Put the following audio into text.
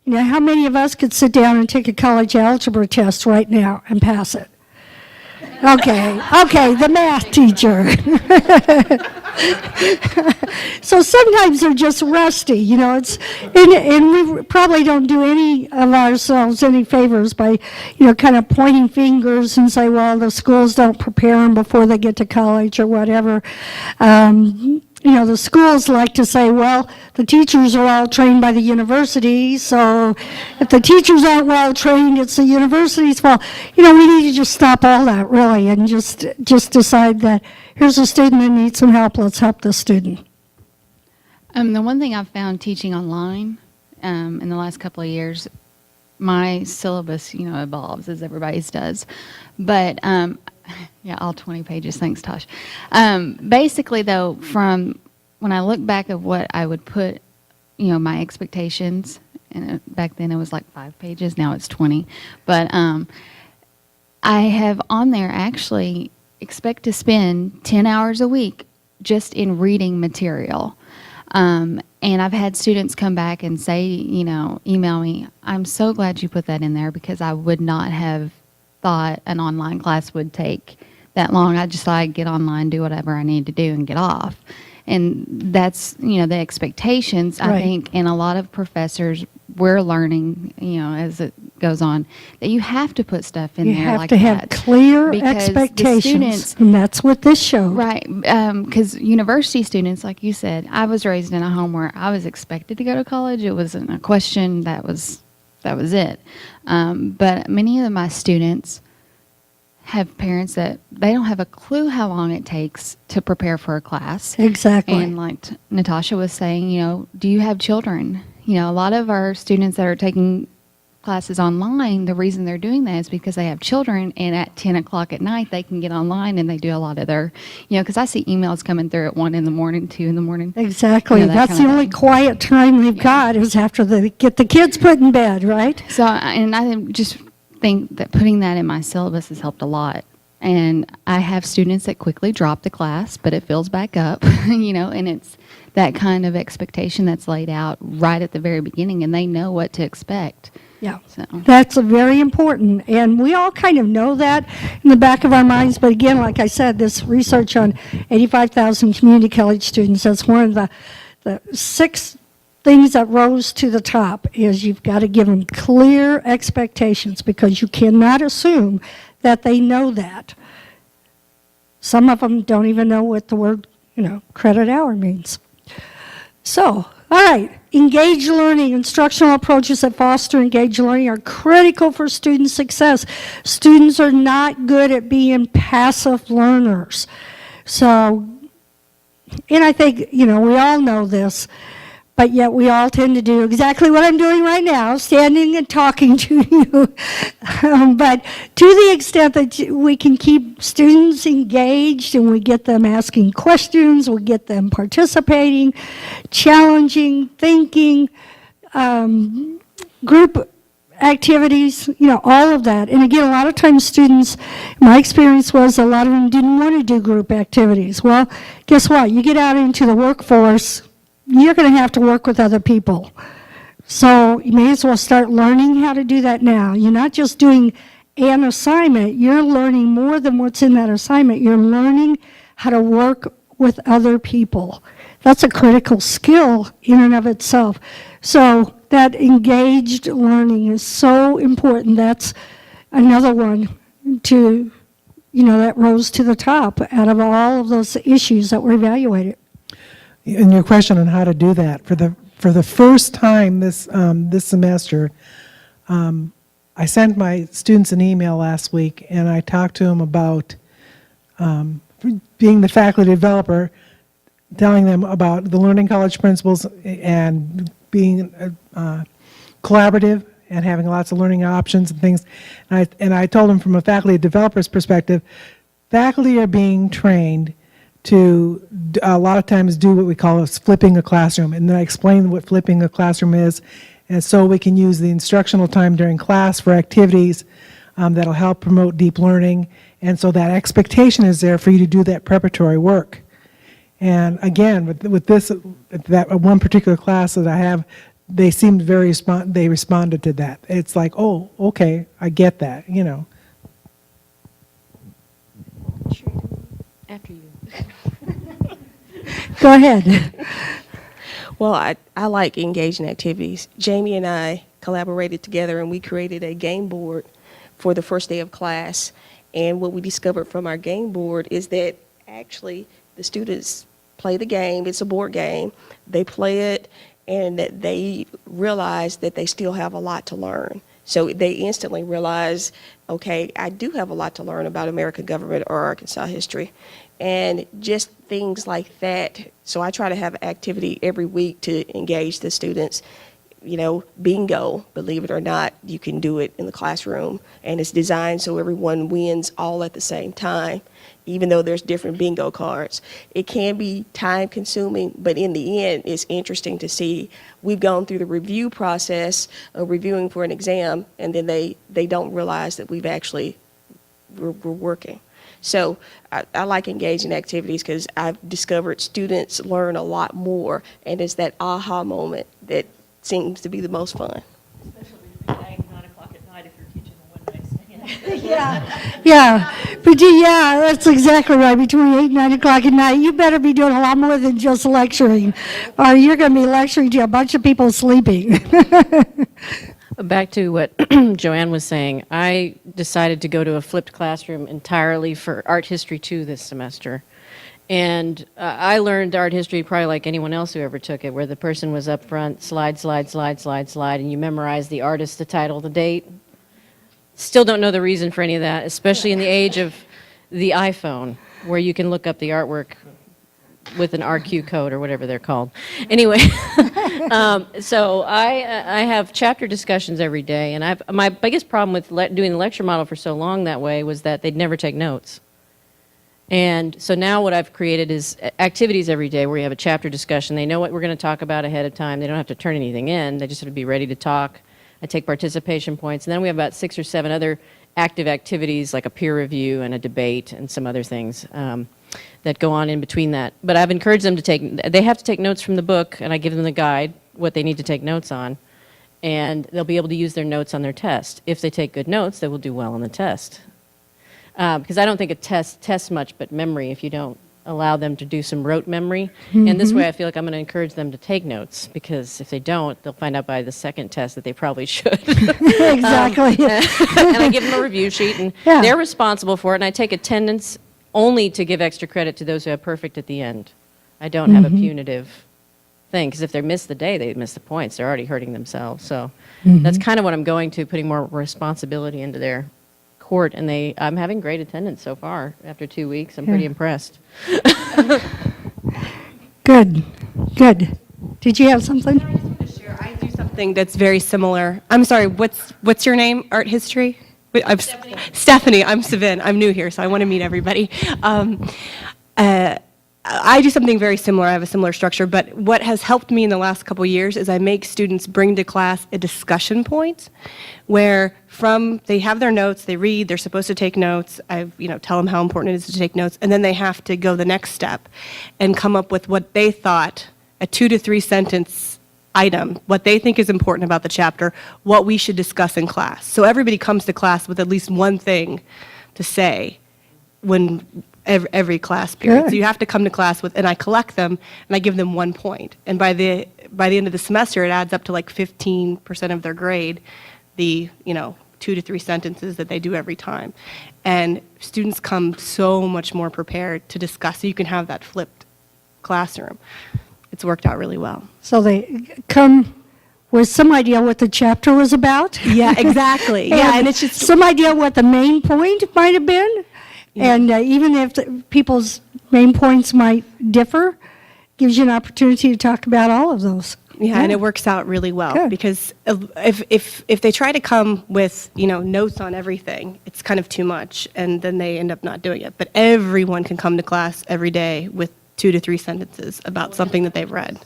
You know, how many of us could sit down and take a college algebra test right now and pass it? Okay, the math teacher. So sometimes they're just rusty, you know. And we probably don't do any of ourselves any favors by, you know, kind of pointing fingers and say, well, the schools don't prepare them before they get to college or whatever. You know, the schools like to say, well, the teachers are all trained by the university, so if the teachers aren't well trained, it's the university's fault. You know, we need to just stop all that, really, and just decide that here's a student that needs some help, let's help this student. The one thing I've found teaching online in the last couple of years, my syllabus, you know, evolves as everybody's does, but yeah, all 20 pages. Thanks, Tosh. Basically, though, from when I look back at what I would put, you know, my expectations, and back then it was like 5 pages. Now it's 20. But I have on there actually expect to spend 10 hours a week just in reading material. And I've had students come back and say, you know, email me, I'm so glad you put that in there because I would not have thought an online class would take that long. I just thought I'd get online, do whatever I need to do, and get off. And that's, you know, the expectations. Right. I think, and a lot of professors, we're learning, you know, as it goes on, that you have to put stuff in there like that. You have to have clear because the expectations, students, and that's what this showed. right, because university students, like you said, I was raised in a home where I was expected to go to college. It wasn't a question, that was it. But many of my students have parents that they don't have a clue how long it takes to prepare for a class. Exactly. And like Natasha was saying, you know, do you have children? You know, a lot of our students that are taking classes online, the reason they're doing that is because they have children, and at 10 o'clock at night they can get online and they do a lot of their, you know, because I see emails coming through at 1 in the morning, 2 in the morning. Exactly. You know, That's the only quiet time we've got is after they get the kids put in bed, right? So, and I just think that putting that in my syllabus has helped a lot. And I have students that quickly drop the class, but it fills back up, you know, and it's that kind of expectation that's laid out right at the very beginning, and they know what to expect. Yeah, So that's very important, and we all kind of know that in the back of our minds, but again, like I said, this research on 85,000 community college students, that's one of the 6 things that rose to the top is you've got to give them clear expectations because you cannot assume that they know that. Some of them don't even know what the word, you know, credit hour means. So, all right, engaged learning, instructional approaches that foster engaged learning are critical for student success. Students are not good at being passive learners. So, and I think, you know, we all know this, but yet we all tend to do exactly what I'm doing right now, standing and talking to you. But to the extent that we can keep students engaged and we get them asking questions, we get them participating, challenging, thinking, group activities, you know, all of that. And again, a lot of times students, my experience was a lot of them didn't want to do group activities. Well, guess what? You get out into the workforce, you're going to have to work with other people. So you may as well start learning how to do that now. You're not just doing an assignment, you're learning more than what's in that assignment. You're learning how to work with other people. That's a critical skill in and of itself. So that engaged learning is so important. That's another one to, you know, that rose to the top out of all of those issues that were evaluated. And your question on how to do that, for the first time this semester, I sent my students an email last week, and I talked to them about being the faculty developer, telling them about the Learning College principles and being collaborative and having lots of learning options and things. And I told them from a faculty developer's perspective, faculty are being trained to a lot of times do what we call flipping a classroom. And then I explained what flipping a classroom is, and so we can use the instructional time during class for activities that'll help promote deep learning, and so that expectation is there for you to do that preparatory work. And again, with this, that one particular class that I have they seemed they responded to that. It's like, oh, okay, I get that, you know. After you. Go ahead. Well, I like engaging activities. Jamie and I collaborated together and we created a game board for the first day of class. And what we discovered from our game board is that actually the students play the game. It's a board game. They play it and that they realize that they still have a lot to learn. So they instantly realize, okay, I do have a lot to learn about American government or Arkansas history. And just things like that. So I try to have activity every week to engage the students. You know, bingo, believe it or not, you can do it in the classroom. And it's designed so everyone wins all at the same time, even though there's different bingo cards. It can be time consuming, but in the end, it's interesting to see. We've gone through the review process of reviewing for an exam, and then they don't realize that we're working. So I like engaging activities because I've discovered students learn a lot more, and it's that aha moment that seems to be the most fun. Especially between 9 o'clock at night if you're teaching a one-night stand. Yeah, but yeah, that's exactly right. Between 8 and 9 o'clock at night, you better be doing a lot more than just lecturing, or you're going to be lecturing to a bunch of people sleeping. Back to what Joanne was saying, I decided to go to a flipped classroom entirely for art history 2 this semester. And I learned art history probably like anyone else who ever took it, where the person was up front, slide, slide, slide, slide, slide, and you memorize the artist, the title, the date. Still don't know the reason for any of that, especially in the age of the iPhone, where you can look up the artwork with an RQ code or whatever they're called. Anyway, so I have chapter discussions every day, and my biggest problem with doing the lecture model for so long that way was that they'd never take notes. And so now what I've created is activities every day where you have a chapter discussion. They know what we're going to talk about ahead of time. They don't have to turn anything in. They just have to be ready to talk. I take participation points. And then we have about 6 or 7 other active activities like a peer review and a debate and some other things that go on in between that. But I've encouraged them they have to take notes from the book, and I give them the guide, what they need to take notes on. And they'll be able to use their notes on their test. If they take good notes, they will do well on the test. Because I don't think a test tests much but memory if you don't allow them to do some rote memory. Mm-hmm. And this way I feel like I'm going to encourage them to take notes, because if they don't, they'll find out by the second test that they probably should. Exactly. And I give them a review sheet, and Yeah. they're responsible for it, and I take attendance only to give extra credit to those who have perfect at the end. I don't have a punitive thing, because if they miss the day, they miss the points. They're already hurting themselves. So that's kind of what I'm going to, putting more responsibility into their court, and I'm having great attendance so far after 2 weeks. I'm pretty impressed. Good. Did you have something? Sure, I do something that's very similar. I'm sorry, what's your name? Art history? Stephanie. I'm Savin. I'm new here, so I want to meet everybody. I do something very similar. I have a similar structure, but what has helped me in the last couple years is I make students bring to class a discussion point where they have their notes, they read, they're supposed to take notes. I tell them how important it is to take notes, and then they have to go the next step and come up with what they thought, a 2 to 3 sentence item, what they think is important about the chapter, what we should discuss in class. So everybody comes to class with at least one thing to say when every class period. Good. So you have to come to class with, and I collect them, and I give them 1 point. And by the end of the semester, it adds up to like 15% of their grade, the 2 to 3 sentences that they do every time. And students come so much more prepared to discuss, so you can have that flipped classroom. It's worked out really well. So they come with some idea what the chapter was about. Yeah, exactly. Yeah, and it's just some idea what the main point might have been. Yeah. And even if people's main points might differ, gives you an opportunity to talk about all of those. Yeah, and it works out really well. Good. Because if they try to come with notes on everything, it's kind of too much, and then they end up not doing it. But everyone can come to class every day with 2 to 3 sentences about something that they've read.